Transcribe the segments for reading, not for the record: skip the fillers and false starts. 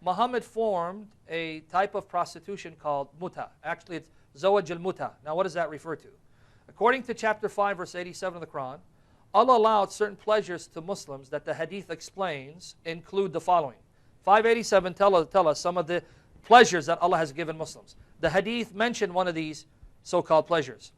Muhammad formed a type of prostitution called muta. Actually, it's zawaj al-muta. Now, what does that refer to? According to chapter 5, verse 87 of the Quran, Allah allowed certain pleasures to Muslims that the hadith explains include the following. 587 tell us some of the pleasures that Allah has given Muslims. The hadith mentioned one of these so-called pleasures.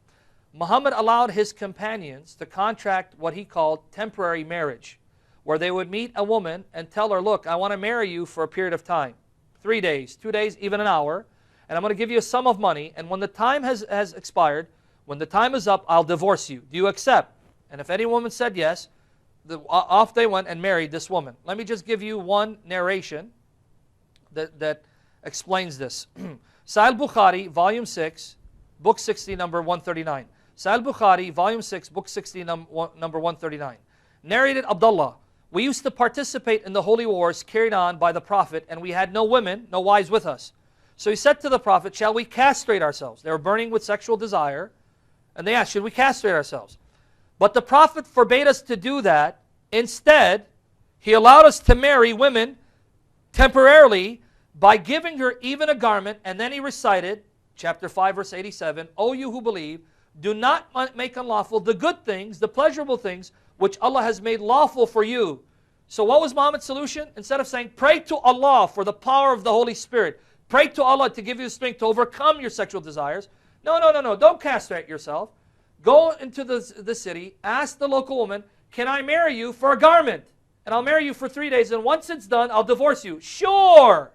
Muhammad allowed his companions to contract what he called temporary marriage, where they would meet a woman and tell her, look, I want to marry you for a period of time, 3 days, 2 days, even an hour, and I'm going to give you a sum of money, and when the time has expired, when the time is up, I'll divorce you. Do you accept? And if any woman said yes, off they went and married this woman. Let me just give you one narration that explains this. Sahih Bukhari, volume 6, book 60, number 139. Sahih Bukhari, volume 6, book 60, number 139. Narrated Abdullah, we used to participate in the holy wars carried on by the Prophet, and we had no women, no wives with us. So he said to the Prophet, shall we castrate ourselves? They were burning with sexual desire, and they asked, should we castrate ourselves? But the Prophet forbade us to do that. Instead, he allowed us to marry women temporarily by giving her even a garment, and then he recited, chapter 5, verse 87, O you who believe, do not make unlawful the good things, the pleasurable things, which Allah has made lawful for you. So what was Muhammad's solution? Instead of saying, pray to Allah for the power of the Holy Spirit, pray to Allah to give you the strength to overcome your sexual desires. No, don't castrate yourself. Go into the city, ask the local woman, can I marry you for a garment? And I'll marry you for 3 days, and once it's done, I'll divorce you. Sure!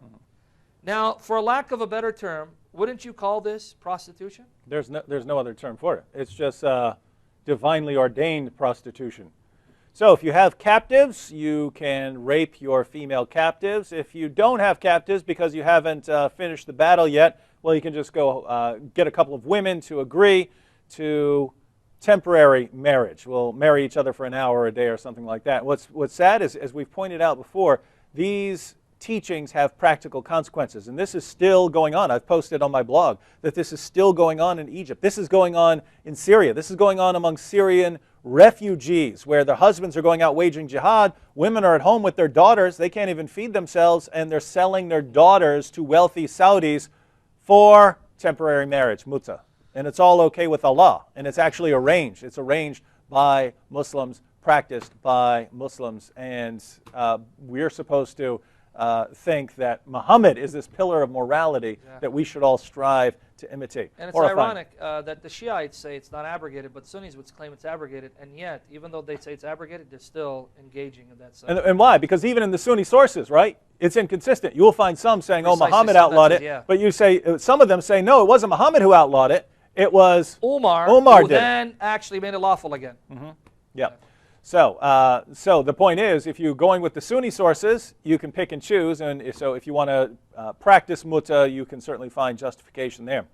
Now, for a lack of a better term, wouldn't you call this prostitution? There's no other term for it. It's just divinely ordained prostitution. So if you have captives, you can rape your female captives. If you don't have captives because you haven't finished the battle yet, well, you can just go get a couple of women to agree to temporary marriage. We'll marry each other for an hour or a day or something like that. What's sad is, as we've pointed out before, these teachings have practical consequences, and this is still going on. I've posted on my blog that this is still going on in Egypt. This is going on in Syria. This is going on among Syrian refugees, where their husbands are going out waging jihad. Women are at home with their daughters. They can't even feed themselves, and they're selling their daughters to wealthy Saudis for temporary marriage, muta. And it's all okay with Allah, and it's actually arranged. It's arranged by Muslims, practiced by Muslims, and we're supposed to think that Muhammad is this pillar of morality that we should all strive to imitate. And it's ironic that the Shiites say it's not abrogated, but Sunnis would claim it's abrogated, and yet, even though they say it's abrogated, they're still engaging in that side. And why? Because even in the Sunni sources, right, it's inconsistent. You will find some saying, oh, Muhammad outlawed it, but you say, some of them say, no, it wasn't Muhammad who outlawed it, it was Umar who then actually made it lawful again. Yeah. So the point is, if you're going with the Sunni sources, you can pick and choose, and so if you want to practice muta, you can certainly find justification there.